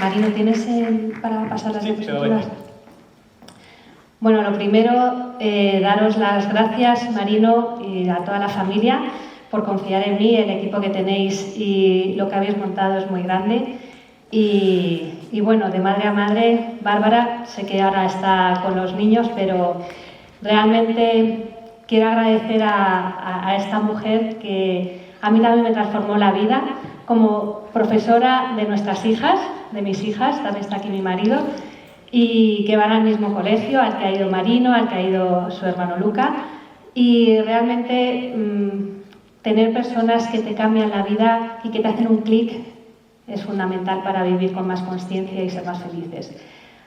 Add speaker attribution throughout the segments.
Speaker 1: Marino, ¿tienes para pasar las diapositivas?
Speaker 2: Sí.
Speaker 1: Bueno, lo primero, daros las gracias, Marino, y a toda la familia por confiar en mí. El equipo que tenéis y lo que habéis montado es muy grande. Y bueno, de madre a madre, Bárbara, sé que ahora está con los niños, pero realmente quiero agradecer a esta mujer que a mí también me transformó la vida como profesora de nuestras hijas, de mis hijas, también está aquí mi marido, y que van al mismo colegio, al que ha ido Marino, al que ha ido su hermano Luca, y realmente tener personas que te cambian la vida y que te hacen un clic es fundamental para vivir con más consciencia y ser más felices.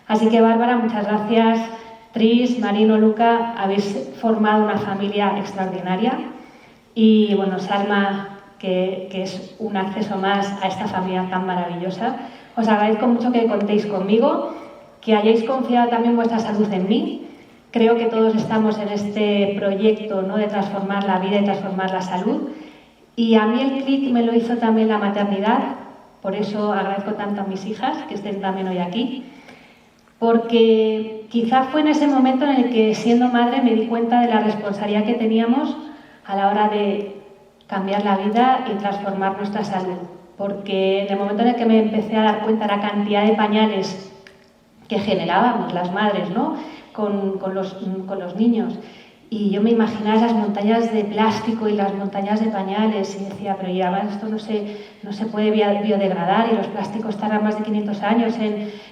Speaker 1: Así que, Bárbara, muchas gracias. Tris, Marino, Luca, habéis formado una familia extraordinaria y, bueno, Salma, que es un acceso más a esta familia tan maravillosa. Os agradezco mucho que contéis conmigo, que hayáis confiado también vuestra salud en mí. Creo que todos estamos en este proyecto, ¿no?, de transformar la vida y transformar la salud. Y a mí el clic me lo hizo también la maternidad, por eso agradezco tanto a mis hijas que estén también hoy aquí, porque quizá fue en ese momento en el que, siendo madre, me di cuenta de la responsabilidad que teníamos a la hora de cambiar la vida y transformar nuestra salud. Porque en el momento en el que me empecé a dar cuenta de la cantidad de pañales que generábamos las madres, ¿no?, con los niños, y yo me imaginaba esas montañas de plástico y las montañas de pañales y decía, pero ya esto no se puede biodegradar y los plásticos tardan más de 500 años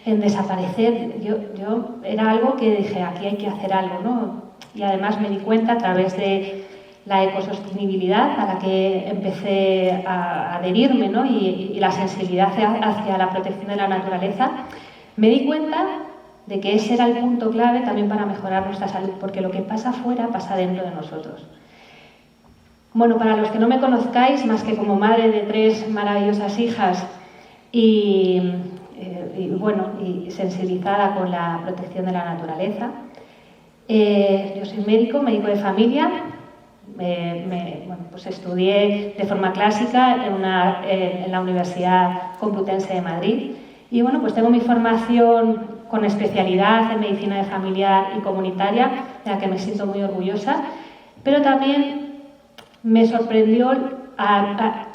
Speaker 1: en desaparecer. Yo era algo que dije, aquí hay que hacer algo, ¿no? Y además me di cuenta a través de la ecosostenibilidad a la que empecé a adherirme, ¿no?, y la sensibilidad hacia la protección de la naturaleza, me di cuenta de que ese era el punto clave también para mejorar nuestra salud, porque lo que pasa afuera pasa dentro de nosotros. Bueno, para los que no me conozcáis, más que como madre de 3 maravillosas hijas y sensibilizada con la protección de la naturaleza, yo soy médico de familia. Pues estudié de forma clásica en la Universidad Complutense de Madrid y, bueno, pues tengo mi formación con especialidad en medicina de familiar y comunitaria, de la que me siento muy orgullosa, pero también me sorprendió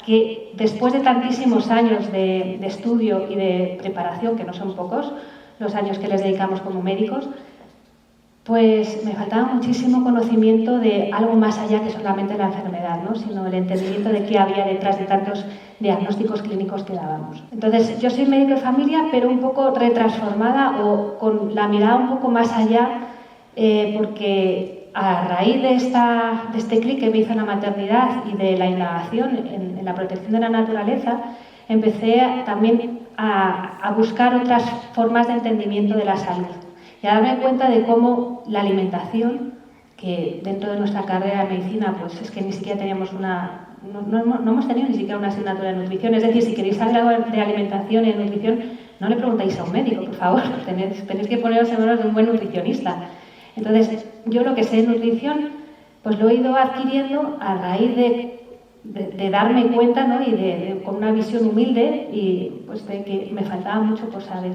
Speaker 1: que después de tantísimos años de estudio y de preparación, que no son pocos los años que les dedicamos como médicos, pues me faltaba muchísimo conocimiento de algo más allá que solamente la enfermedad, ¿no?, sino el entendimiento de qué había detrás de tantos diagnósticos clínicos que dábamos. Entonces, yo soy médico de familia, pero un poco retransformada o con la mirada un poco más allá, porque a raíz de este clic que me hizo en la maternidad y de la indagación en la protección de la naturaleza, empecé también a buscar otras formas de entendimiento de la salud y a darme cuenta de cómo la alimentación, que dentro de nuestra carrera de medicina, pues es que ni siquiera teníamos no hemos tenido ni siquiera una asignatura de nutrición. Es decir, si queréis saber algo de alimentación y de nutrición, no le preguntáis a un médico, por favor, tenéis que poneros en manos de un buen nutricionista. Entonces, yo lo que sé de nutrición, pues lo he ido adquiriendo a raíz de darme cuenta, ¿no?, y con una visión humilde, y pues de que me faltaba mucho por saber.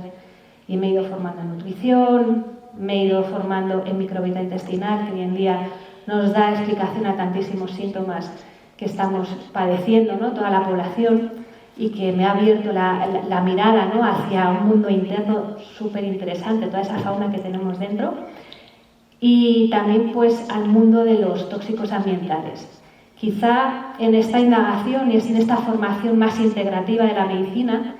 Speaker 1: Y me he ido formando en nutrición, me he ido formando en microbiota intestinal, que hoy en día nos da explicación a tantísimos síntomas que estamos padeciendo, ¿no?, toda la población, y que me ha abierto la mirada, ¿no?, hacia un mundo interno súper interesante, toda esa fauna que tenemos dentro, y también pues al mundo de los tóxicos ambientales. Quizá en esta indagación y en esta formación más integrativa de la medicina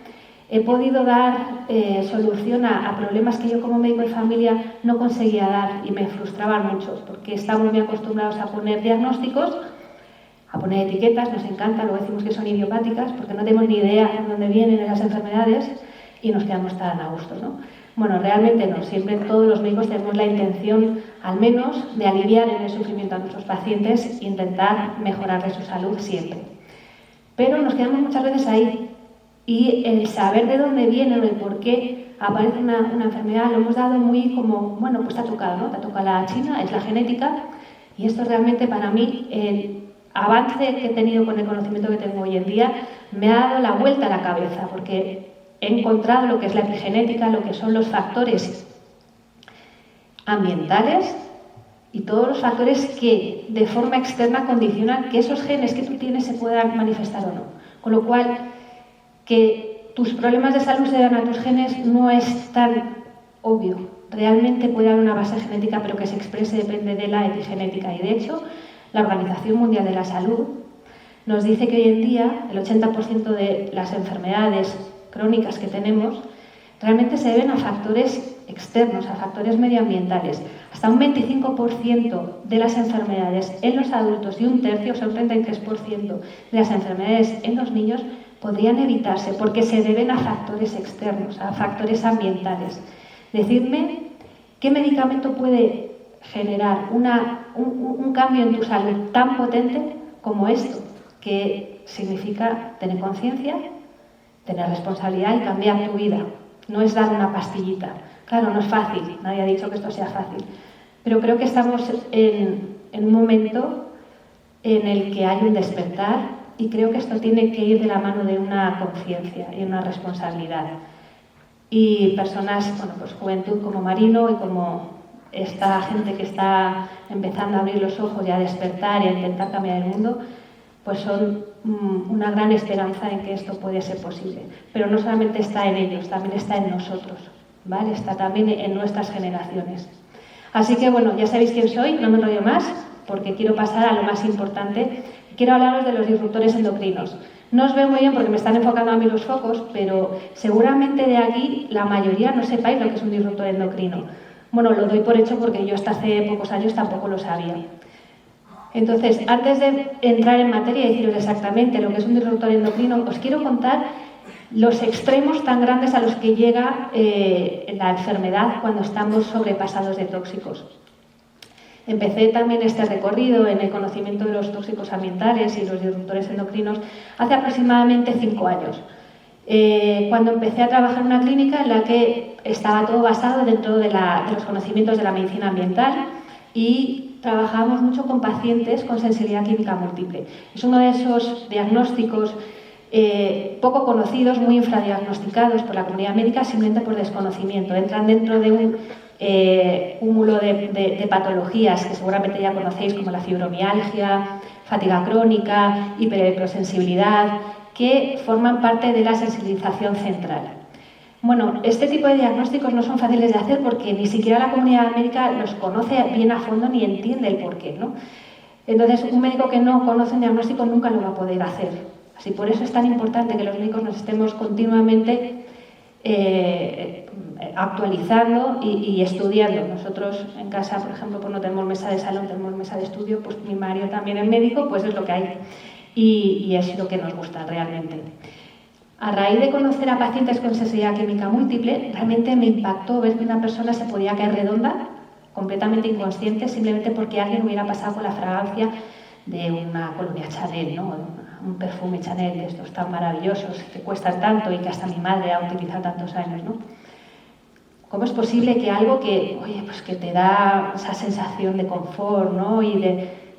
Speaker 1: he podido dar solución a problemas que yo como médico de familia no conseguía dar y me frustraban mucho, porque estamos muy acostumbrados a poner diagnósticos, a poner etiquetas, nos encanta, luego decimos que son idiopáticas porque no tenemos ni idea de dónde vienen esas enfermedades y nos quedamos tan a gusto, ¿no? Bueno, realmente no, siempre todos los médicos tenemos la intención, al menos, de aliviar en el sufrimiento a nuestros pacientes e intentar mejorarles su salud siempre. Pero nos quedamos muchas veces ahí. Y el saber de dónde viene o el por qué aparece una enfermedad lo hemos dado muy como, bueno, pues te ha tocado, ¿no? Te ha tocado la China, es la genética, y esto realmente para mí, el avance que he tenido con el conocimiento que tengo hoy en día, me ha dado la vuelta a la cabeza, porque he encontrado lo que es la epigenética, lo que son los factores ambientales y todos los factores que de forma externa condicionan que esos genes que tú tienes se puedan manifestar o no. Con lo cual, que tus problemas de salud se dan a tus genes no es tan obvio. Realmente puede haber una base genética, pero que se exprese depende de la epigenética. Y de hecho, la Organización Mundial de la Salud nos dice que hoy en día el 80% de las enfermedades crónicas que tenemos realmente se deben a factores externos, a factores medioambientales. Hasta un 25% de las enfermedades en los adultos y un tercio, o sea, un 33% de las enfermedades en los niños podrían evitarse porque se deben a factores externos, a factores ambientales. Decidme qué medicamento puede generar un cambio en tu salud tan potente como esto, que significa tener conciencia, tener responsabilidad y cambiar tu vida. No es dar una pastillita. Claro, no es fácil, nadie ha dicho que esto sea fácil, pero creo que estamos en un momento en el que hay un despertar y creo que esto tiene que ir de la mano de una conciencia y una responsabilidad. Y personas, bueno, pues juventud como Marino y como esta gente que está empezando a abrir los ojos y a despertar y a intentar cambiar el mundo, pues son una gran esperanza en que esto puede ser posible. Pero no solamente está en ellos, también está en nosotros, ¿vale? Está también en nuestras generaciones. Así que, bueno, ya sabéis quién soy, no me enrollo más, porque quiero pasar a lo más importante. Quiero hablaros de los disruptores endocrinos. No os veo muy bien porque me están enfocando a mí los focos, pero seguramente de aquí la mayoría no sepáis lo que es un disruptor endocrino. Bueno, lo doy por hecho porque yo hasta hace pocos años tampoco lo sabía. Entonces, antes de entrar en materia y deciros exactamente lo que es un disruptor endocrino, os quiero contar los extremos tan grandes a los que llega la enfermedad cuando estamos sobrepasados de tóxicos. Empecé también este recorrido en el conocimiento de los tóxicos ambientales y los disruptores endocrinos hace aproximadamente 5 años. Cuando empecé a trabajar en una clínica en la que estaba todo basado dentro de los conocimientos de la medicina ambiental y trabajábamos mucho con pacientes con sensibilidad química múltiple. Es uno de esos diagnósticos poco conocidos, muy infradiagnosticados por la comunidad médica simplemente por desconocimiento. Entran dentro de un cúmulo de patologías que seguramente ya conocéis, como la fibromialgia, fatiga crónica, hiperelectrosensibilidad, que forman parte de la sensibilización central. Bueno, este tipo de diagnósticos no son fáciles de hacer porque ni siquiera la comunidad médica los conoce bien a fondo ni entiende el porqué, ¿no? Entonces, un médico que no conoce un diagnóstico nunca lo va a poder hacer. Así, por eso es tan importante que los médicos nos estemos continuamente actualizando y estudiando. Nosotros en casa, por ejemplo, pues no tenemos mesa de salón, tenemos mesa de estudio, pues mi marido también es médico, pues es lo que hay y es lo que nos gusta realmente. A raíz de conocer a pacientes con sensibilidad química múltiple, realmente me impactó ver que una persona se podía caer redonda, completamente inconsciente, simplemente porque alguien hubiera pasado con la fragancia de una colonia Chanel, ¿no? Un perfume Chanel de estos tan maravillosos que cuestan tanto y que hasta mi madre ha utilizado tantos años, ¿no? ¿Cómo es posible que algo que, oye, pues que te da esa sensación de confort, ¿no? Y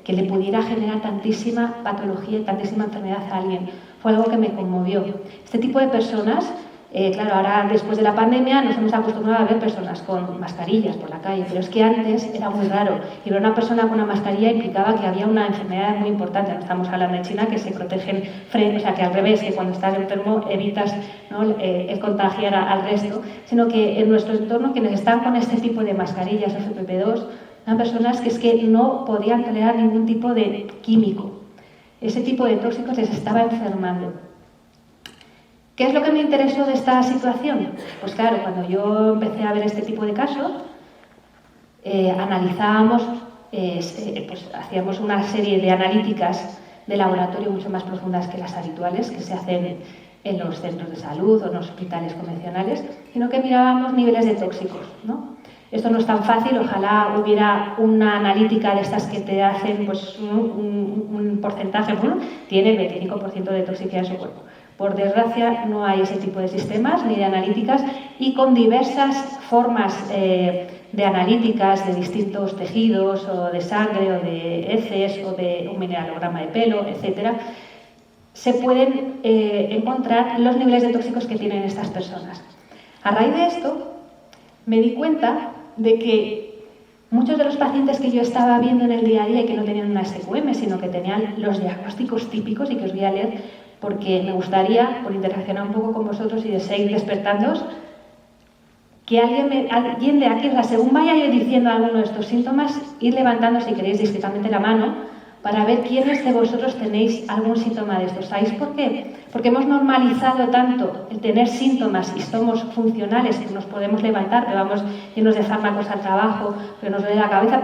Speaker 1: que le pudiera generar tantísima patología y tantísima enfermedad a alguien? Fue algo que me conmovió. Este tipo de personas, claro, ahora después de la pandemia nos hemos acostumbrado a ver personas con mascarillas por la calle, pero es que antes era muy raro. Y ver una persona con una mascarilla implicaba que había una enfermedad muy importante. No estamos hablando de China, que se protegen frente, o sea, que al revés, que cuando estás enfermo evitas, ¿no?, el contagiar al resto, sino que en nuestro entorno quienes están con este tipo de mascarillas FFP2 eran personas que es que no podían tolerar ningún tipo de químico. Ese tipo de tóxicos les estaba enfermando. ¿Qué es lo que me interesó de esta situación? Pues claro, cuando yo empecé a ver este tipo de casos, analizábamos, pues hacíamos una serie de analíticas de laboratorio mucho más profundas que las habituales que se hacen en los centros de salud o en los hospitales convencionales, sino que mirábamos niveles de tóxicos, ¿no? Esto no es tan fácil, ojalá hubiera una analítica de estas que te hacen pues, un porcentaje, bueno, tiene el 25% de toxicidad en su cuerpo. Por desgracia no hay ese tipo de sistemas ni de analíticas y con diversas formas de analíticas de distintos tejidos o de sangre o de heces o de un mineralograma de pelo, etc., se pueden encontrar los niveles de tóxicos que tienen estas personas. A raíz de esto, me di cuenta de que muchos de los pacientes que yo estaba viendo en el día a día y que no tenían una SQM, sino que tenían los diagnósticos típicos, y que os voy a leer porque me gustaría, por interaccionar un poco con vosotros y de seguir despertándoos, que alguien de aquí, o sea, según vaya yo diciendo alguno de estos síntomas, ir levantando, si queréis, discretamente la mano, para ver quiénes de vosotros tenéis algún síntoma de estos. ¿Sabéis por qué? Porque hemos normalizado tanto el tener síntomas y somos funcionales, que nos podemos levantar, que vamos llenos de fármacos al trabajo, que nos duele la cabeza,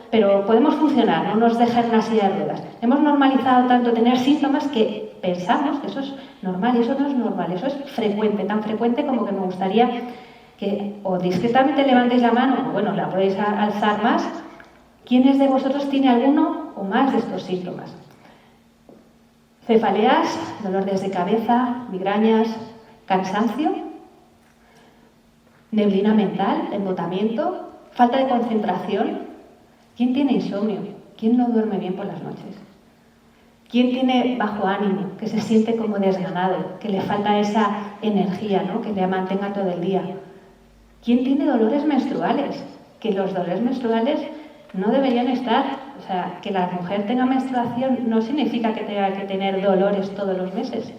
Speaker 1: pero podemos funcionar, no nos deja en una silla de ruedas. Hemos normalizado tanto tener síntomas que pensamos que eso es normal, y eso no es normal, eso es frecuente, tan frecuente como que me gustaría que o discretamente levantéis la mano, o bueno, la podéis alzar más. ¿Quiénes de vosotros tiene alguno o más de estos síntomas? Cefaleas, dolores de cabeza, migrañas, cansancio, neblina mental, embotamiento, falta de concentración. ¿Quién tiene insomnio? ¿Quién no duerme bien por las noches? ¿Quién tiene bajo ánimo, que se siente como desganado, que le falta esa energía, ¿no?, que le mantenga todo el día? ¿Quién tiene dolores menstruales? Que los dolores menstruales no deberían estar, o sea, que la mujer tenga menstruación no significa que tenga que tener dolores todos los meses.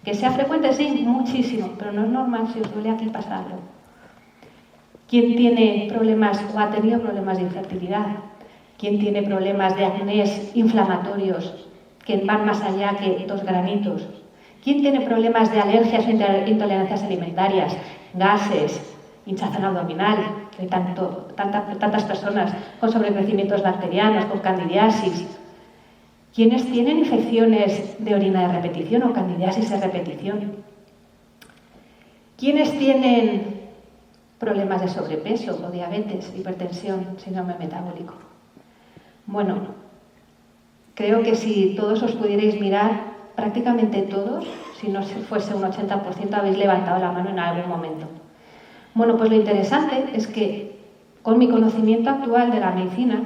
Speaker 1: Que sea frecuente, sí, muchísimo, pero no es normal si os duele aquí pasarlo. ¿Quién tiene problemas o ha tenido problemas de infertilidad? ¿Quién tiene problemas de acnés inflamatorios que van más allá que 2 granitos? ¿Quién tiene problemas de alergias o intolerancias alimentarias, gases, hinchazón abdominal, que hay tantas personas con sobrecrecimientos bacterianos, con candidiasis? ¿Quiénes tienen infecciones de orina de repetición o candidiasis de repetición? ¿Quiénes tienen problemas de sobrepeso o diabetes, hipertensión, síndrome metabólico? Bueno, creo que si todos os pudierais mirar, prácticamente todos, si no fuese un 80%, habéis levantado la mano en algún momento. Bueno, pues lo interesante es que con mi conocimiento actual de la medicina,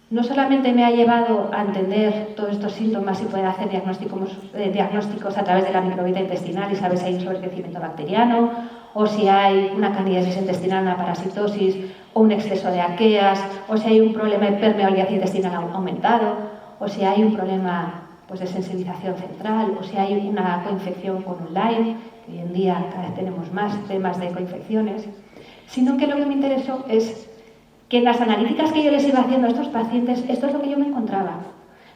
Speaker 1: no solamente me ha llevado a entender todos estos síntomas y poder hacer diagnósticos a través de la microbiota intestinal y saber si hay un sobrecrecimiento bacteriano, o si hay una candidiasis intestinal, una parasitosis, o un exceso de arqueas, o si hay un problema de permeabilidad intestinal aumentado, o si hay un problema pues, de sensibilización central, o si hay una coinfección con un Lyme, que hoy en día cada vez tenemos más temas de coinfecciones, sino que lo que me interesó es que en las analíticas que yo les iba haciendo a estos pacientes, esto es lo que yo me encontraba.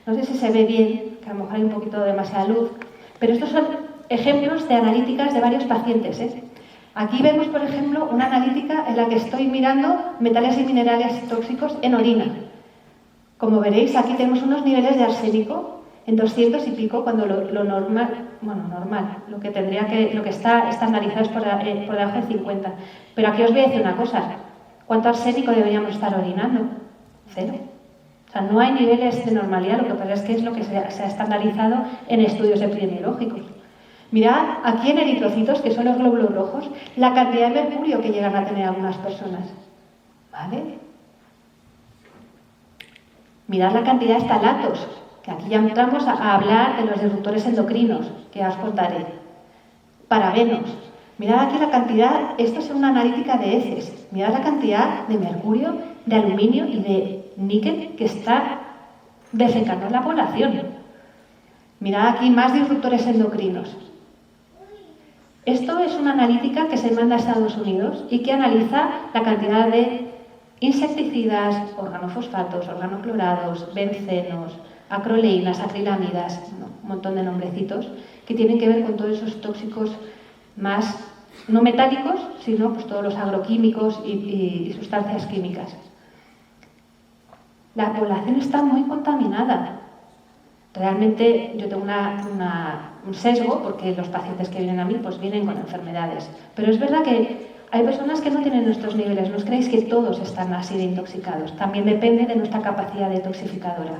Speaker 1: No sé si se ve bien, que a lo mejor hay un poquito de demasiada luz, pero estos son ejemplos de analíticas de varios pacientes, ¿eh? Aquí vemos, por ejemplo, una analítica en la que estoy mirando metales y minerales tóxicos en orina. Como veréis, aquí tenemos unos niveles de arsénico en 200 y pico, cuando lo normal, lo que está estandarizado es por debajo de 50. Pero aquí os voy a decir una cosa, ¿cuánto arsénico deberíamos estar orinando? 0. O sea, no hay niveles de normalidad, lo que pasa es que es lo que se ha estandarizado en estudios epidemiológicos. Mirad aquí en eritrocitos, que son los glóbulos rojos, la cantidad de mercurio que llegan a tener algunas personas. ¿Vale? Mirad la cantidad de estalatos, que aquí ya entramos a hablar de los disruptores endocrinos, que ya os contaré. Parabenos. Mirad aquí la cantidad, esto es una analítica de heces, mirad la cantidad de mercurio, de aluminio y de níquel que está defecando en la población. Mirad aquí más disruptores endocrinos. Esto es una analítica que se manda a Estados Unidos y que analiza la cantidad de insecticidas, organofosfatos, organoclorados, bencenos, acroleínas, acrilamidas, un montón de nombrecitos, que tienen que ver con todos esos tóxicos más, no metálicos, sino pues todos los agroquímicos y sustancias químicas. La población está muy contaminada. Realmente yo tengo un sesgo, porque los pacientes que vienen a mí pues vienen con enfermedades. Pero es verdad que hay personas que no tienen nuestros niveles. No os creéis que todos están así de intoxicados. También depende de nuestra capacidad detoxificadora.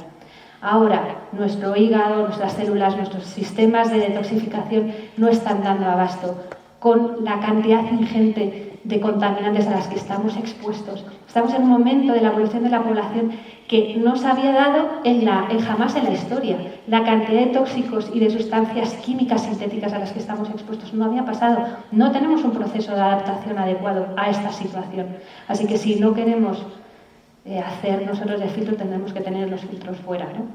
Speaker 1: Ahora, nuestro hígado, nuestras células, nuestros sistemas de detoxificación no están dando abasto con la cantidad ingente de contaminantes a las que estamos expuestos Estamos en un momento de la evolución de la población que no se había dado jamás en la historia. La cantidad de tóxicos y de sustancias químicas sintéticas a las que estamos expuestos no había pasado. No tenemos un proceso de adaptación adecuado a esta situación. Así que si no queremos hacer nosotros de filtro, tendremos que tener los filtros fuera, ¿no?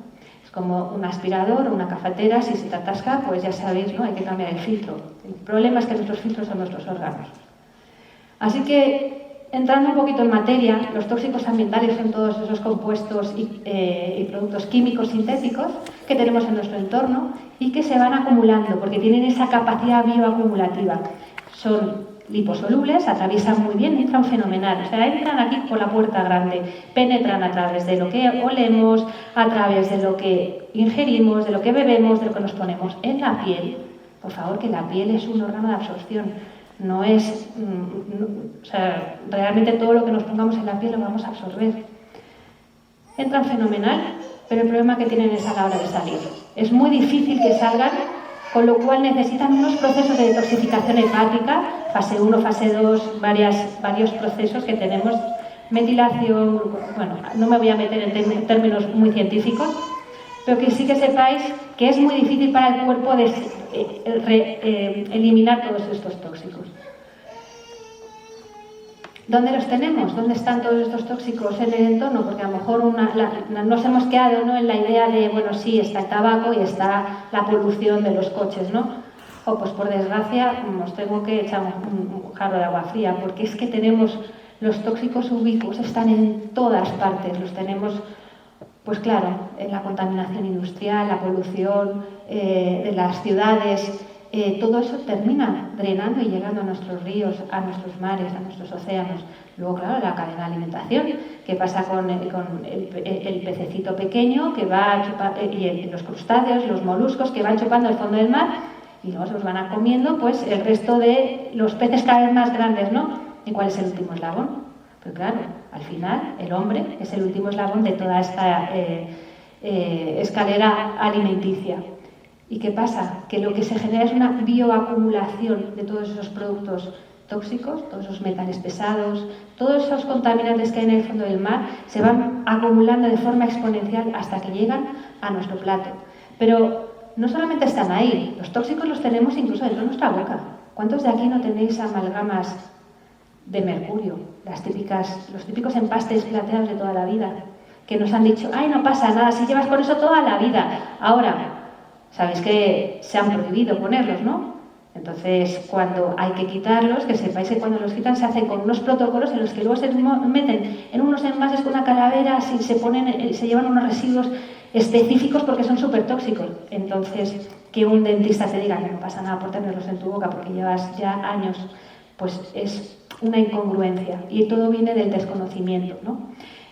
Speaker 1: Es como un aspirador o una cafetera, si se te atasca, pues ya sabéis, ¿no? Hay que cambiar el filtro. El problema es que nuestros filtros son nuestros órganos. Así que, entrando un poquito en materia, los tóxicos ambientales son todos esos compuestos y productos químicos sintéticos que tenemos en nuestro entorno y que se van acumulando porque tienen esa capacidad bioacumulativa. Son liposolubles, atraviesan muy bien, entran fenomenal. O sea, entran aquí por la puerta grande, penetran a través de lo que olemos, a través de lo que ingerimos, de lo que bebemos, de lo que nos ponemos en la piel. Por favor, que la piel es un órgano de absorción. No es, o sea, realmente todo lo que nos pongamos en la piel lo vamos a absorber. Entran fenomenal, pero el problema que tienen es a la hora de salir. Es muy difícil que salgan, con lo cual necesitan unos procesos de detoxificación hepática, fase 1, fase 2, varios procesos que tenemos, metilación, bueno, no me voy a meter en términos muy científicos, pero que sí que sepáis que es muy difícil para el cuerpo eliminar todos estos tóxicos. ¿Dónde los tenemos? ¿Dónde están todos estos tóxicos en el entorno? Porque a lo mejor nos hemos quedado, ¿no?, en la idea de, bueno, sí, está el tabaco y está la polución de los coches, ¿no? O pues por desgracia os tengo que echar un jarro de agua fría, porque es que tenemos los tóxicos ubicuos, están en todas partes, los tenemos. Pues claro, en la contaminación industrial, la polución de las ciudades, todo eso termina drenando y llegando a nuestros ríos, a nuestros mares, a nuestros océanos. Luego, claro, la cadena de alimentación, ¿qué pasa con el pececito pequeño que va y los crustáceos, los moluscos que van chupando el fondo del mar y luego se los van comiendo pues el resto de los peces cada vez más grandes, ¿no? ¿Y cuál es el último eslabón? Pero claro, al final el hombre es el último eslabón de toda esta escalera alimenticia. ¿Y qué pasa? Que lo que se genera es una bioacumulación de todos esos productos tóxicos, todos esos metales pesados, todos esos contaminantes que hay en el fondo del mar, se van acumulando de forma exponencial hasta que llegan a nuestro plato. Pero no solamente están ahí, los tóxicos los tenemos incluso dentro de nuestra boca. ¿Cuántos de aquí no tenéis amalgamas de mercurio, los típicos empastes plateados de toda la vida, que nos han dicho, ay, no pasa nada, si llevas con eso toda la vida? Ahora, sabéis que se han prohibido ponerlos, ¿no? Entonces, cuando hay que quitarlos, que sepáis que cuando los quitan se hacen con unos protocolos en los que luego se meten en unos envases con una calavera, se llevan unos residuos específicos porque son súper tóxicos. Entonces, que un dentista te diga que no pasa nada por tenerlos en tu boca porque llevas ya años, pues es una incongruencia y todo viene del desconocimiento, ¿no?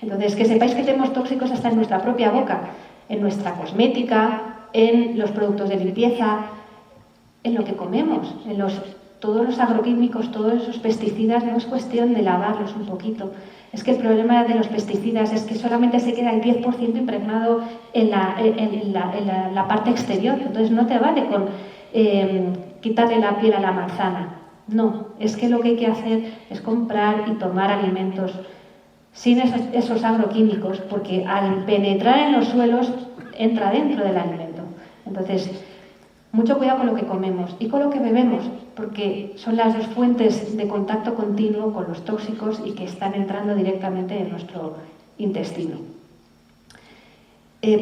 Speaker 1: Entonces, que sepáis que tenemos tóxicos hasta en nuestra propia boca, en nuestra cosmética, en los productos de limpieza, en lo que comemos, todos los agroquímicos, todos esos pesticidas. No es cuestión de lavarlos un poquito. Es que el problema de los pesticidas es que solamente se queda el 10% impregnado en la parte exterior. Entonces no te vale con quitarle la piel a la manzana. No, es que lo que hay que hacer es comprar y tomar alimentos sin esos agroquímicos, porque al penetrar en los suelos entra dentro del alimento. Entonces, mucho cuidado con lo que comemos y con lo que bebemos, porque son las dos fuentes de contacto continuo con los tóxicos y que están entrando directamente en nuestro intestino.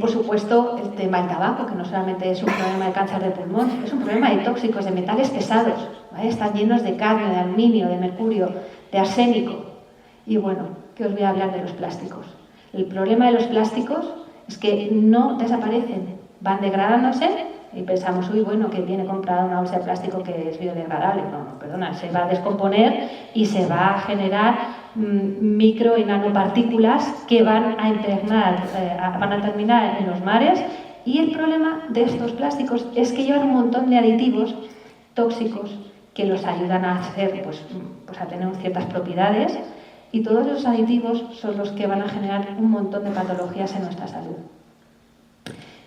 Speaker 1: Por supuesto, el tema del tabaco, que no solamente es un problema de cáncer de pulmón, es un problema de tóxicos, de metales pesados, ¿vale? Están llenos de cadmio, de aluminio, de mercurio, de arsénico. Y bueno, ¿qué os voy a hablar de los plásticos? El problema de los plásticos es que no desaparecen, van degradándose y pensamos, uy, bueno, que viene comprada una bolsa de plástico que es biodegradable. No, perdona, se va a descomponer y se va a generar micro y nanopartículas que van a impregnar, van a terminar en los mares. Y el problema de estos plásticos es que llevan un montón de aditivos tóxicos que los ayudan a hacer, pues a tener ciertas propiedades, y todos esos aditivos son los que van a generar un montón de patologías en nuestra salud.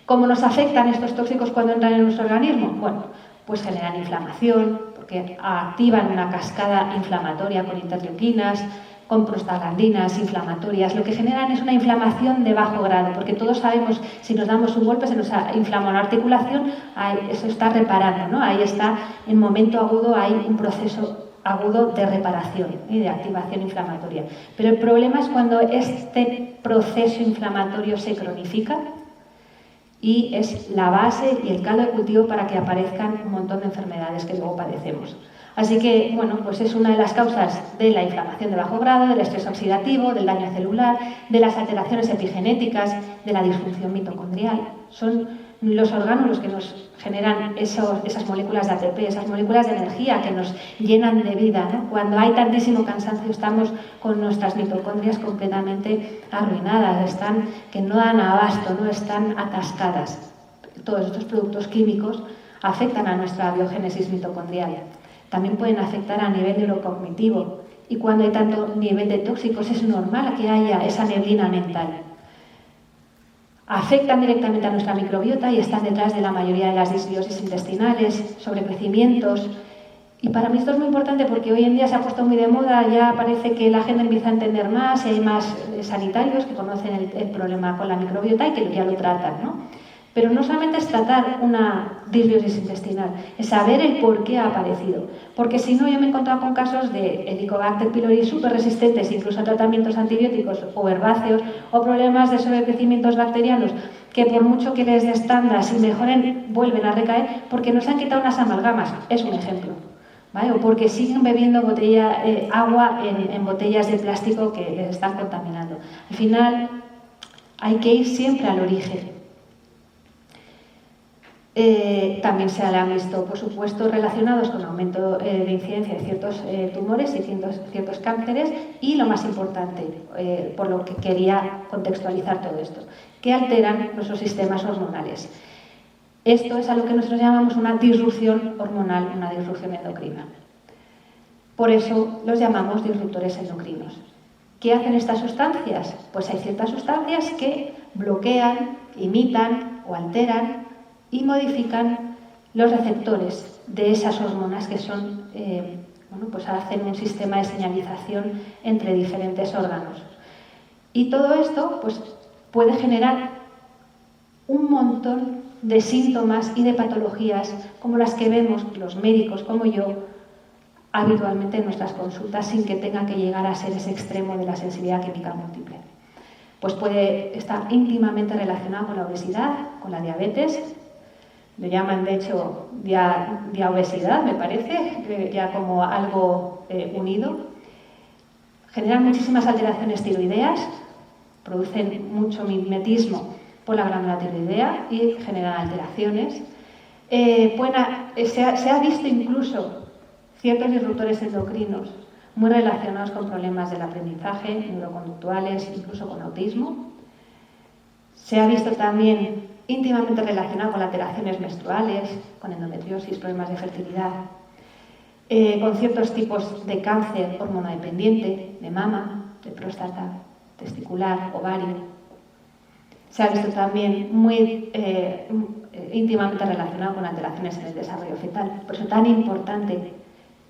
Speaker 1: ¿Cómo nos afectan estos tóxicos cuando entran en nuestro organismo? Bueno, pues generan inflamación, porque activan una cascada inflamatoria con interleuquinas, con prostaglandinas inflamatorias. Lo que generan es una inflamación de bajo grado, porque todos sabemos, si nos damos un golpe, se nos inflama una articulación, eso está reparando, ¿no? Ahí está, en momento agudo, hay un proceso agudo de reparación y de activación inflamatoria. Pero el problema es cuando este proceso inflamatorio se cronifica y es la base y el caldo de cultivo para que aparezcan un montón de enfermedades que luego padecemos. Así que, bueno, pues es una de las causas de la inflamación de bajo grado, del estrés oxidativo, del daño celular, de las alteraciones epigenéticas, de la disfunción mitocondrial. Son los órganos los que nos generan esas moléculas de ATP, esas moléculas de energía que nos llenan de vida, ¿no? Cuando hay tantísimo cansancio estamos con nuestras mitocondrias completamente arruinadas, que no dan abasto, no están atascadas. Todos estos productos químicos afectan a nuestra biogénesis mitocondrial. También pueden afectar a nivel neurocognitivo. Y cuando hay tanto nivel de tóxicos es normal que haya esa neblina mental. Afectan directamente a nuestra microbiota y están detrás de la mayoría de las disbiosis intestinales, sobrecrecimientos. Y para mí esto es muy importante porque hoy en día se ha puesto muy de moda, ya parece que la gente empieza a entender más y hay más sanitarios que conocen el problema con la microbiota y que ya lo tratan, ¿no? Pero no solamente es tratar una disbiosis intestinal, es saber el por qué ha aparecido. Porque si no, yo me he encontrado con casos de Helicobacter pylori súper resistentes, incluso a tratamientos antibióticos o herbáceos, o problemas de sobrecrecimientos bacterianos, que por mucho que les des tandas y mejoren, vuelven a recaer porque no se han quitado unas amalgamas. Es un ejemplo. ¿Vale? O porque siguen bebiendo agua en botellas de plástico que les están contaminando. Al final, hay que ir siempre al origen. También se han visto, por supuesto, relacionados con aumento de incidencia de ciertos tumores y ciertos cánceres y, lo más importante, por lo que quería contextualizar todo esto, que alteran nuestros sistemas hormonales. Esto es a lo que nosotros llamamos una disrupción hormonal, una disrupción endocrina. Por eso los llamamos disruptores endocrinos. ¿Qué hacen estas sustancias? Pues hay ciertas sustancias que bloquean, imitan o alteran y modifican los receptores de esas hormonas que son, pues hacen un sistema de señalización entre diferentes órganos. Y todo esto pues, puede generar un montón de síntomas y de patologías como las que vemos los médicos como yo habitualmente en nuestras consultas sin que tenga que llegar a ser ese extremo de la sensibilidad química múltiple. Pues puede estar íntimamente relacionado con la obesidad, con la diabetes. Lo llaman, de hecho, diaobesidad, me parece, ya como algo unido. Generan muchísimas alteraciones tiroideas, producen mucho mimetismo por la glándula tiroidea y generan alteraciones. Se ha visto incluso ciertos disruptores endocrinos muy relacionados con problemas del aprendizaje, neuroconductuales, incluso con autismo. Se ha visto también íntimamente relacionado con alteraciones menstruales, con endometriosis, problemas de fertilidad, con ciertos tipos de cáncer hormonodependiente, de mama, de próstata, testicular, ovario. Se ha visto también muy íntimamente relacionado con alteraciones en el desarrollo fetal. Por eso tan importante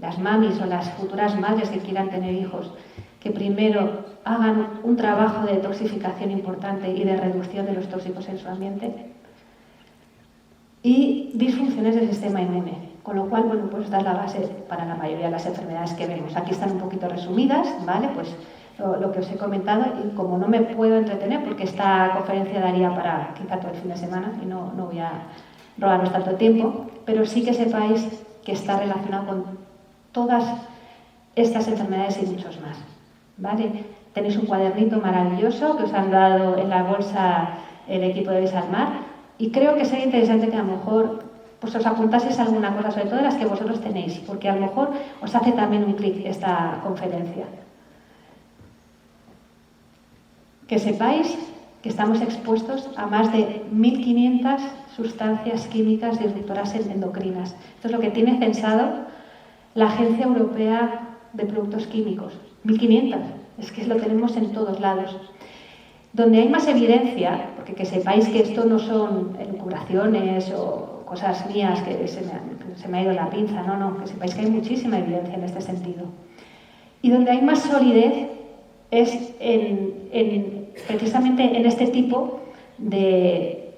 Speaker 1: las mamis o las futuras madres que quieran tener hijos, que primero hagan un trabajo de detoxificación importante y de reducción de los tóxicos en su ambiente. Y disfunciones del sistema inmune, con lo cual, bueno, pues esta es la base para la mayoría de las enfermedades que vemos. Aquí están un poquito resumidas, ¿vale? Pues lo que os he comentado, y como no me puedo entretener, porque esta conferencia daría para quizá todo el fin de semana, y no voy a robaros tanto tiempo, pero sí que sepáis que está relacionado con todas estas enfermedades y muchos más, ¿vale? Tenéis un cuadernito maravilloso que os han dado en la bolsa el equipo de Bisalmar, y creo que sería interesante que a lo mejor pues os apuntaseis alguna cosa, sobre todo de las que vosotros tenéis, porque a lo mejor os hace también un clic esta conferencia. Que sepáis que estamos expuestos a más de 1.500 sustancias químicas disruptoras endocrinas. Esto es lo que tiene censado la Agencia Europea de Productos Químicos. 1.500, es que lo tenemos en todos lados. Donde hay más evidencia, porque que sepáis que esto no son elucubraciones o cosas mías que se me ha ido la pinza, no, que sepáis que hay muchísima evidencia en este sentido. Y donde hay más solidez es precisamente en este tipo de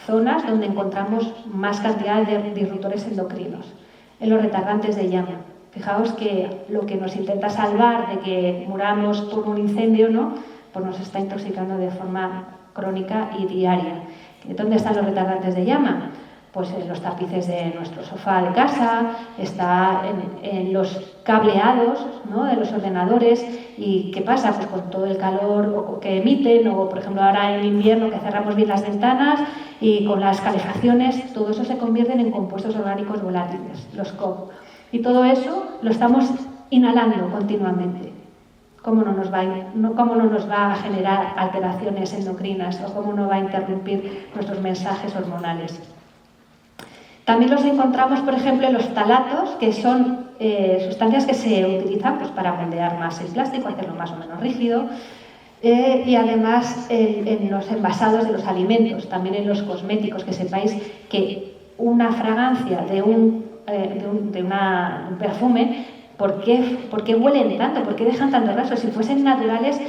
Speaker 1: zonas donde encontramos más cantidad de disruptores endocrinos, en los retardantes de llama. Fijaos que lo que nos intenta salvar de que muramos por un incendio, ¿no?, pues nos está intoxicando de forma crónica y diaria. ¿Dónde están los retardantes de llama? Pues en los tapices de nuestro sofá de casa, está en los cableados, ¿no?, de los ordenadores. ¿Y qué pasa? Pues con todo el calor que emiten, o por ejemplo ahora en invierno que cerramos bien las ventanas y con las calefacciones, todo eso se convierte en compuestos orgánicos volátiles, los COV. Y todo eso lo estamos inhalando continuamente. ¿Cómo no nos va a generar alteraciones endocrinas o cómo no va a interrumpir nuestros mensajes hormonales? También los encontramos, por ejemplo, en los ftalatos, que son sustancias que se utilizan pues, para moldear más el plástico, hacerlo más o menos rígido, y además en los envasados de los alimentos, también en los cosméticos, que sepáis que una fragancia de un perfume, ¿por qué huelen tanto? ¿Por qué dejan tanto rastro? Si fuesen naturales,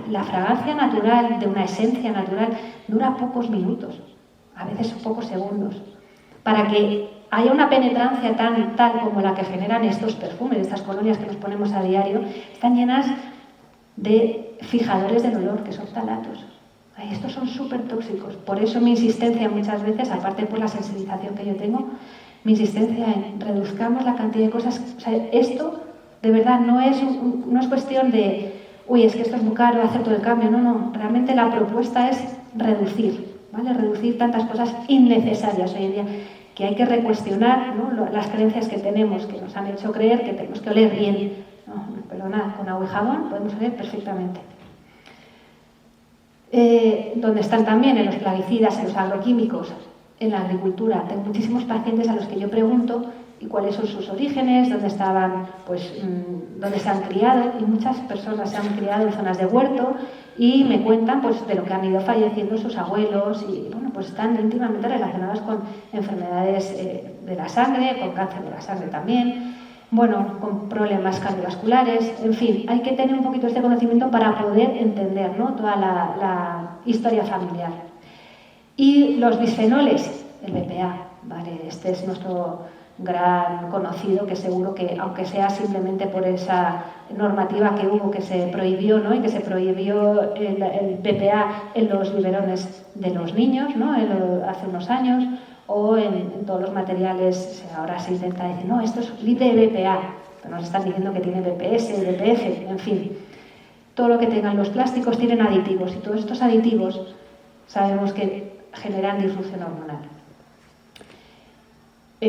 Speaker 1: la fragancia natural de una esencia natural dura pocos minutos, a veces pocos segundos. Para que haya una penetrancia tal como la que generan estos perfumes, estas colonias que nos ponemos a diario, están llenas de fijadores del olor, que son ftalatos. Estos son súper tóxicos. Por eso mi insistencia muchas veces, aparte por la sensibilización que yo tengo, mi insistencia en reduzcamos la cantidad de cosas. O sea, esto de verdad no es cuestión de, uy, es que esto es muy caro, hacer todo el cambio. No, realmente la propuesta es reducir, ¿vale? Reducir tantas cosas innecesarias hoy en día, que hay que recuestionar, ¿no?, las creencias que tenemos, que nos han hecho creer que tenemos que oler bien. No, pero nada, con agua y jabón podemos oler perfectamente. Donde están también en los plaguicidas, en los agroquímicos, en la agricultura. Tengo muchísimos pacientes a los que yo pregunto y cuáles son sus orígenes, dónde estaban, pues, dónde se han criado, y muchas personas se han criado en zonas de huerto y me cuentan pues de lo que han ido falleciendo sus abuelos y bueno, pues están íntimamente relacionadas con enfermedades de la sangre, con cáncer de la sangre también, bueno, con problemas cardiovasculares, en fin, hay que tener un poquito este conocimiento para poder entender, ¿no?, toda la historia familiar. Y los bisfenoles, el BPA, ¿vale? Este es nuestro gran conocido, que seguro que, aunque sea simplemente por esa normativa que hubo, que se prohibió, ¿no?, y que se prohibió el BPA en los biberones de los niños, ¿no?, hace unos años, o en todos los materiales, ahora se intenta decir, no, esto es libre de BPA, pero nos están diciendo que tiene BPS, BPF, en fin. Todo lo que tengan los plásticos tienen aditivos, y todos estos aditivos sabemos que generan disrupción hormonal.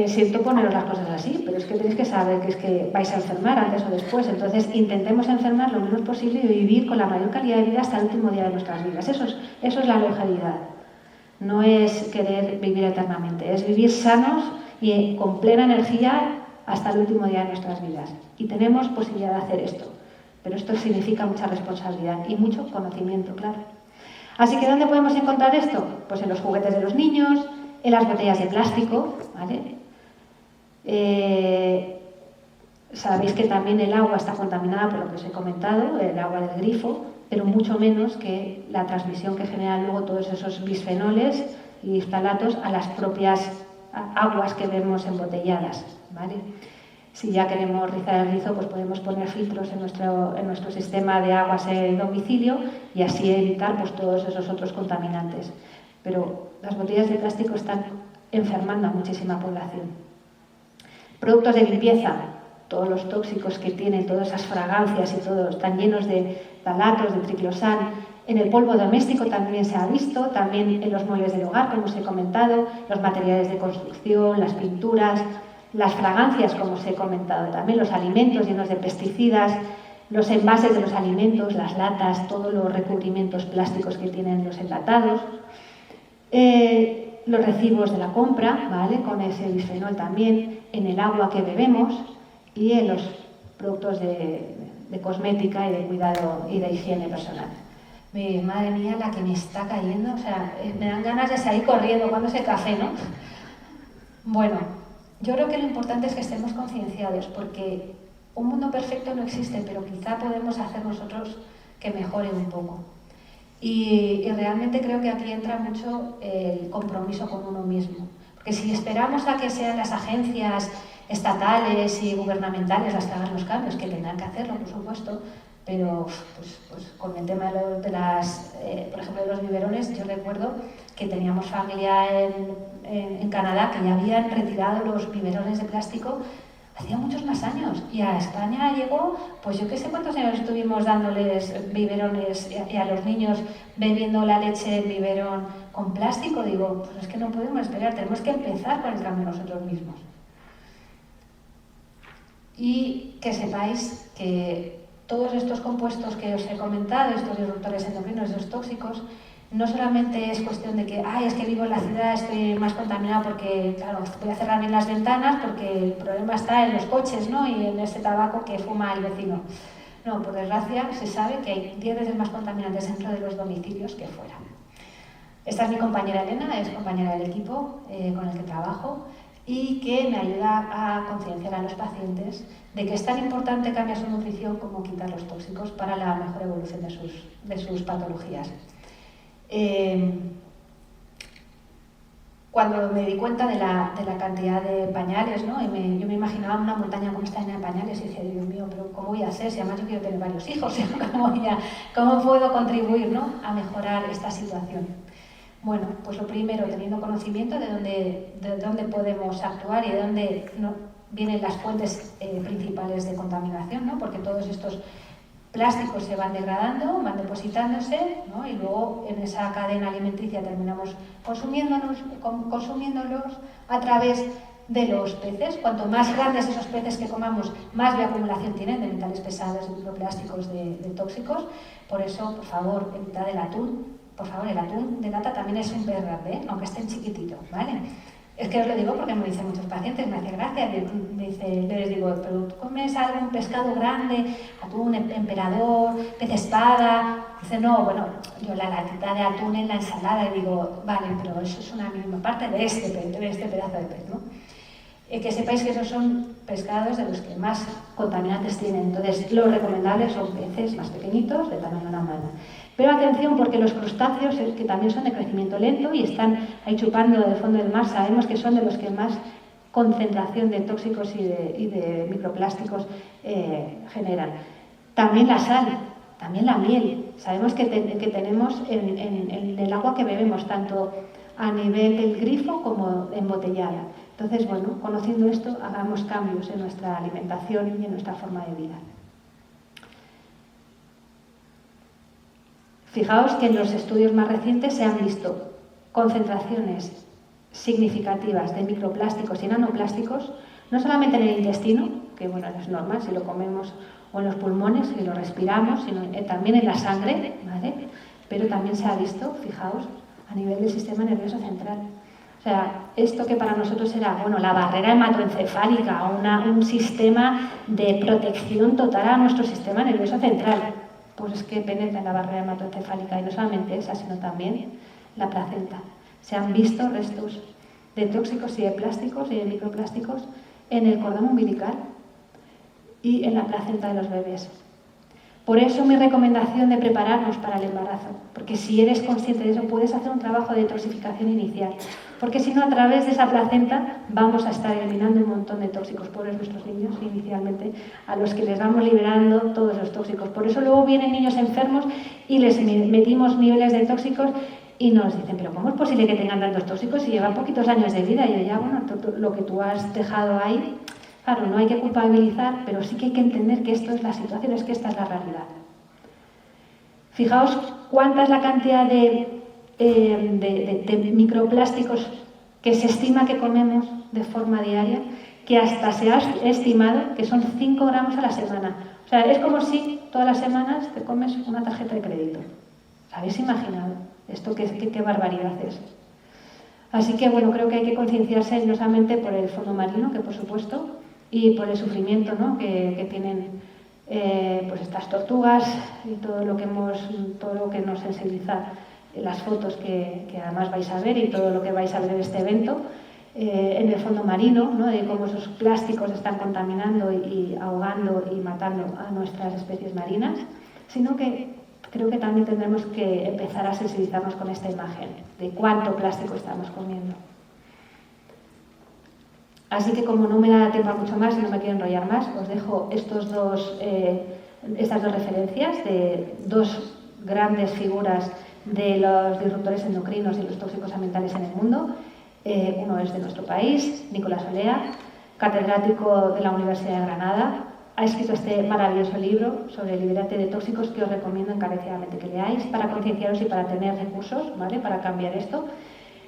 Speaker 1: Siento poneros las cosas así, pero es que tenéis que saber que es que vais a enfermar antes o después. Entonces intentemos enfermar lo menos posible y vivir con la mayor calidad de vida hasta el último día de nuestras vidas. Eso es la longevidad. No es querer vivir eternamente, es vivir sanos y con plena energía hasta el último día de nuestras vidas. Y tenemos posibilidad de hacer esto, pero esto significa mucha responsabilidad y mucho conocimiento, claro. Así que ¿dónde podemos encontrar esto? Pues en los juguetes de los niños, en las botellas de plástico, ¿vale? Sabéis que también el agua está contaminada por lo que os he comentado, el agua del grifo, pero mucho menos que la transmisión que generan luego todos esos bisfenoles y ftalatos a las propias aguas que vemos embotelladas, ¿vale? Si ya queremos rizar el rizo, pues podemos poner filtros en nuestro sistema de aguas en domicilio y así evitar pues, todos esos otros contaminantes. Pero las botellas de plástico están enfermando a muchísima población. Productos de limpieza, todos los tóxicos que tienen, todas esas fragancias y todo, están llenos de ftalatos, de triclosan. En el polvo doméstico también se ha visto, también en los muebles del hogar, como os he comentado, los materiales de construcción, las pinturas, las fragancias, como os he comentado también, los alimentos llenos de pesticidas, los envases de los alimentos, las latas, todos los recubrimientos plásticos que tienen los enlatados, los recibos de la compra, ¿vale?, con ese bisfenol también, en el agua que bebemos y en los productos de cosmética y de cuidado y de higiene personal. Madre mía, la que me está cayendo, o sea, me dan ganas de salir corriendo cuando ese café, ¿no? Bueno, yo creo que lo importante es que estemos concienciados, porque un mundo perfecto no existe, pero quizá podemos hacer nosotros
Speaker 2: que mejore un poco. Y realmente creo que aquí entra mucho el compromiso con uno mismo. Porque si esperamos a que sean las agencias estatales y gubernamentales las que hagan los cambios, que tendrán que hacerlo, por supuesto, pero pues con el tema de las, por ejemplo, de los biberones, yo recuerdo que teníamos familia en Canadá que ya habían retirado los biberones de plástico hacía muchos más años, y a España llegó, pues yo qué sé cuántos años estuvimos dándoles biberones y a los niños bebiendo la leche en biberón con plástico. Digo, pues es que no podemos esperar, tenemos que empezar con el cambio nosotros mismos. Y que sepáis que todos estos compuestos que os he comentado, estos disruptores endocrinos, estos tóxicos, no solamente es cuestión de que, es que vivo en la ciudad, estoy más contaminado porque, claro, voy a cerrar bien las ventanas porque el problema está en los coches, ¿no? Y en ese tabaco que fuma el vecino. No, por desgracia, se sabe que hay 10 veces más contaminantes dentro de los domicilios que fuera. Esta es mi compañera Elena, es compañera del equipo con el que trabajo y que me ayuda a concienciar a los pacientes de que es tan importante cambiar su nutrición como quitar los tóxicos para la mejor evolución de sus patologías. Cuando me di cuenta de la cantidad de pañales, ¿no? Yo me imaginaba una montaña como esta llena de pañales y decía, Dios mío, pero ¿cómo voy a hacer? Si además yo quiero tener varios hijos, ¿cómo puedo contribuir, ¿no? a mejorar esta situación? Bueno, pues lo primero, teniendo conocimiento de dónde podemos actuar y de dónde vienen las fuentes principales de contaminación, ¿no? Porque todos estos plásticos se van degradando, van depositándose, ¿no? Y luego en esa cadena alimenticia terminamos consumiéndolos a través de los peces. Cuanto más grandes esos peces que comamos, más bioacumulación tienen de metales pesados, de microplásticos, de tóxicos. Por eso, por favor, evitad el atún. Por favor, el atún de lata también es un pez grande, aunque esté chiquitito, ¿vale? Es que os lo digo porque me dicen muchos pacientes, me hace gracia, les digo, pero tú comes algún pescado grande, atún, emperador, pez espada. Dice, no, bueno, yo la latita de atún en la ensalada, y digo, vale, pero eso es una mínima parte de este pedazo de pez, ¿no? Que sepáis que esos son pescados de los que más contaminantes tienen. Entonces, lo recomendable son peces más pequeñitos, de tamaño de una mano. Pero atención, porque los crustáceos, que también son de crecimiento lento y están ahí chupando del fondo del mar, sabemos que son de los que más concentración de tóxicos y de microplásticos generan. También la sal, también la miel. Sabemos que tenemos en el agua que bebemos, tanto a nivel del grifo como embotellada. Entonces, bueno, conociendo esto, hagamos cambios en nuestra alimentación y en nuestra forma de vida. Fijaos que en los estudios más recientes se han visto concentraciones significativas de microplásticos y nanoplásticos, no solamente en el intestino, que bueno, es normal si lo comemos, o en los pulmones, si lo respiramos, sino también en la sangre, ¿vale? Pero también se ha visto, fijaos, a nivel del sistema nervioso central. O sea, esto que para nosotros era, bueno, la barrera hematoencefálica, un sistema de protección total a nuestro sistema nervioso central, pues es que penetra en la barrera hematoencefálica, y no solamente esa, sino también la placenta. Se han visto restos de tóxicos y de plásticos y de microplásticos en el cordón umbilical y en la placenta de los bebés. Por eso mi recomendación de prepararnos para el embarazo, porque si eres consciente de eso puedes hacer un trabajo de detoxificación inicial, porque si no, a través de esa placenta vamos a estar eliminando un montón de tóxicos, pobres nuestros niños inicialmente, a los que les vamos liberando todos los tóxicos. Por eso luego vienen niños enfermos y les metimos niveles de tóxicos y nos dicen, pero ¿cómo es posible que tengan tantos tóxicos si llevan poquitos años de vida? Y yo ya, bueno, todo lo que tú has dejado ahí. Claro, no hay que culpabilizar, pero sí que hay que entender que esto es la situación, es que esta es la realidad. Fijaos cuánta es la cantidad de microplásticos que se estima que comemos de forma diaria, que hasta se ha estimado que son 5 gramos a la semana. O sea, es como si todas las semanas te comes una tarjeta de crédito. ¿Os habéis imaginado esto? ¿Qué barbaridad es? Así que, bueno, creo que hay que concienciarse no solamente por el fondo marino, que por supuesto, y por el sufrimiento, ¿no? que tienen pues estas tortugas y todo lo que nos sensibiliza las fotos que además vais a ver y todo lo que vais a ver en este evento, en el fondo marino, ¿no? De cómo esos plásticos están contaminando y ahogando y matando a nuestras especies marinas, sino que
Speaker 1: creo que también tendremos que empezar a sensibilizarnos con esta imagen de cuánto plástico estamos comiendo. Así que como no me da tiempo a mucho más y no me quiero enrollar más, os dejo estas dos referencias de dos grandes figuras de los disruptores endocrinos y los tóxicos ambientales en el mundo. Uno es de nuestro país, Nicolás Olea, catedrático de la Universidad de Granada. Ha escrito este maravilloso libro sobre Libérate de tóxicos que os recomiendo encarecidamente que leáis para concienciaros y para tener recursos, ¿vale?, para cambiar esto.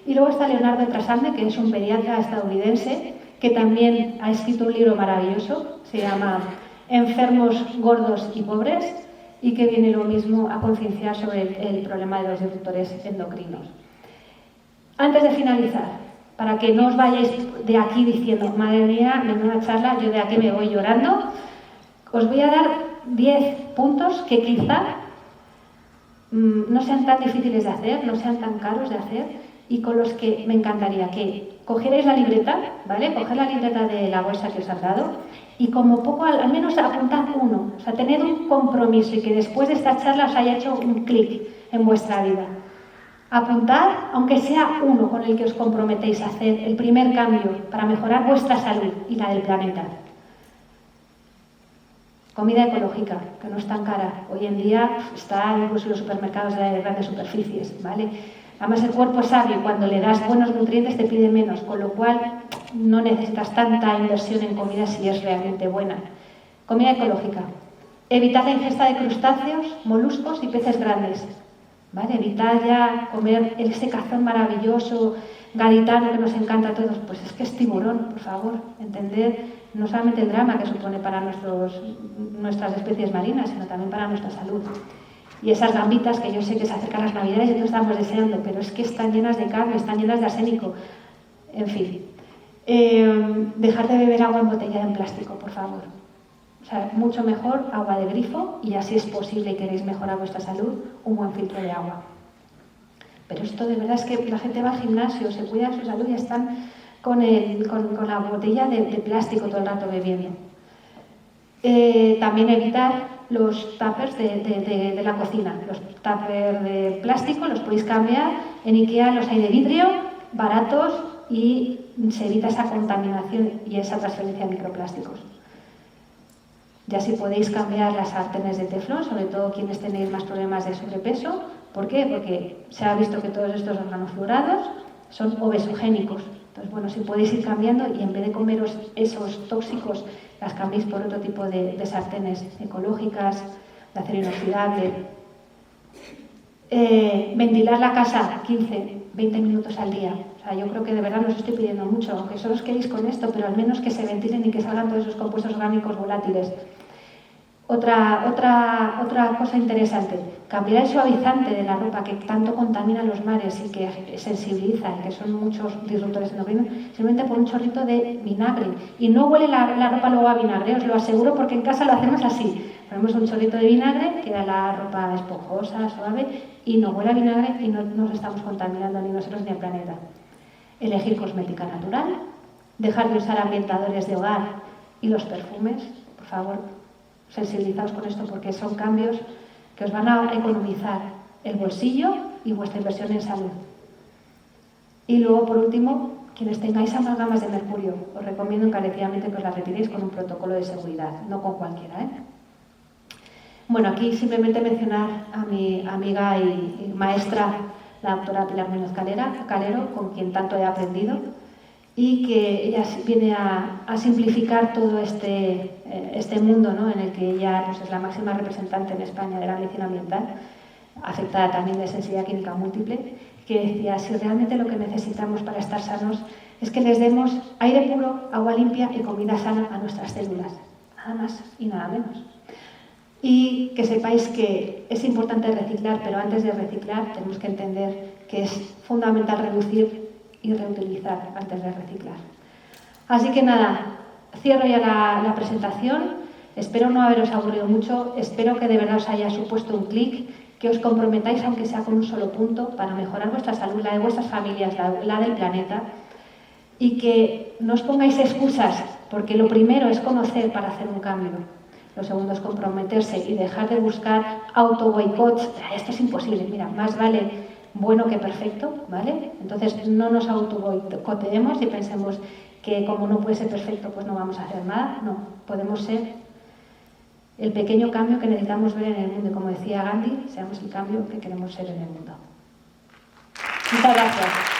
Speaker 1: Y luego está Leonardo Trasande, que es un pediatra estadounidense que también ha escrito un libro maravilloso, se llama Enfermos, gordos y pobres, y que viene lo mismo a concienciar sobre el problema de los disruptores endocrinos. Antes de finalizar, para que no os vayáis de aquí diciendo, madre mía, menuda charla, yo de aquí me voy llorando, os voy a dar 10 puntos que quizá no sean tan difíciles de hacer, no sean tan caros de hacer, y con los que me encantaría que cogierais la libreta, ¿vale? Coger la libreta de la bolsa que os han dado y como poco, al menos apuntad uno, o sea, tened un compromiso y que después de esta charla os haya hecho un clic en vuestra vida. Apuntad, aunque sea uno con el que os comprometéis a hacer el primer cambio para mejorar vuestra salud y la del planeta. Comida ecológica, que no es tan cara. Hoy en día está incluso en los supermercados de grandes superficies, ¿vale? Además, el cuerpo es sabio y cuando le das buenos nutrientes te pide menos, con lo cual no necesitas tanta inversión en comida si es realmente buena. Comida ecológica. Evitar la ingesta de crustáceos, moluscos y peces grandes. ¿Vale? Evitar ya comer ese cazón maravilloso, gaditano que nos encanta a todos. Pues es que es tiburón, por favor. Entender no solamente el drama que supone para nuestras especies marinas, sino también para nuestra salud. Y esas gambitas que yo sé que se acercan las navidades y todos estamos deseando, pero es que están llenas de carne, están llenas de arsénico. En fin. Dejar de beber agua embotellada en plástico, por favor. O sea, mucho mejor agua de grifo y así es posible y queréis mejorar vuestra salud, un buen filtro de agua. Pero esto de verdad es que la gente va al gimnasio, se cuida de su salud y están con la botella de plástico todo el rato bebiendo. También evitar los tuppers de la cocina. Los tuppers de plástico los podéis cambiar. En IKEA los hay de vidrio, baratos, y se evita esa contaminación y esa transferencia de microplásticos. Ya si podéis cambiar las sartenes de teflón, sobre todo quienes tenéis más problemas de sobrepeso. ¿Por qué? Porque se ha visto que todos estos organofluorados son obesogénicos. Entonces, bueno, si podéis ir cambiando y en vez de comeros esos tóxicos, las cambiéis por otro tipo de sartenes ecológicas, de acero inoxidable. Ventilar la casa 15, 20 minutos al día. O sea, yo creo que de verdad no os estoy pidiendo mucho, aunque solo os queréis con esto, pero al menos que se ventilen y que salgan todos esos compuestos orgánicos volátiles. Otra cosa interesante, cambiar el suavizante de la ropa que tanto contamina los mares y que sensibiliza y que son muchos disruptores endocrinos, simplemente por un chorrito de vinagre. Y no huele la ropa luego a vinagre, os lo aseguro, porque en casa lo hacemos así. Ponemos un chorrito de vinagre, queda la ropa esponjosa, suave, y no huele a vinagre y no nos estamos contaminando ni nosotros ni el planeta. Elegir cosmética natural, dejar de usar ambientadores de hogar y los perfumes, por favor. Sensibilizaos con esto porque son cambios que os van a economizar el bolsillo y vuestra inversión en salud. Y luego, por último, quienes tengáis amalgamas de mercurio, os recomiendo encarecidamente que os las retiréis con un protocolo de seguridad, no con cualquiera, ¿eh? Bueno, aquí simplemente mencionar a mi amiga y maestra, la doctora Pilar Muñoz Calero, con quien tanto he aprendido, y que ella viene a simplificar todo este mundo, ¿no?, en el que ella pues, es la máxima representante en España de la medicina ambiental, afectada también de sensibilidad química múltiple, que decía, si realmente lo que necesitamos para estar sanos es que les demos aire puro, agua limpia y comida sana a nuestras células, nada más y nada menos. Y que sepáis que es importante reciclar, pero antes de reciclar tenemos que entender que es fundamental reducir y reutilizar antes de reciclar. Así que nada, cierro ya la presentación. Espero no haberos aburrido mucho, espero que de verdad os haya supuesto un clic, que os comprometáis aunque sea con un solo punto para mejorar vuestra salud, la de vuestras familias, la del planeta, y que no os pongáis excusas, porque lo primero es conocer para hacer un cambio. Lo segundo es comprometerse y dejar de buscar auto-boicots. Esto es imposible, mira, más vale bueno que perfecto, ¿vale? Entonces no nos auto-boicoteemos y pensemos que como no puede ser perfecto, pues no vamos a hacer nada. No, podemos ser el pequeño cambio que necesitamos ver en el mundo. Y como decía Gandhi, seamos el cambio que queremos ser en el mundo. Muchas gracias.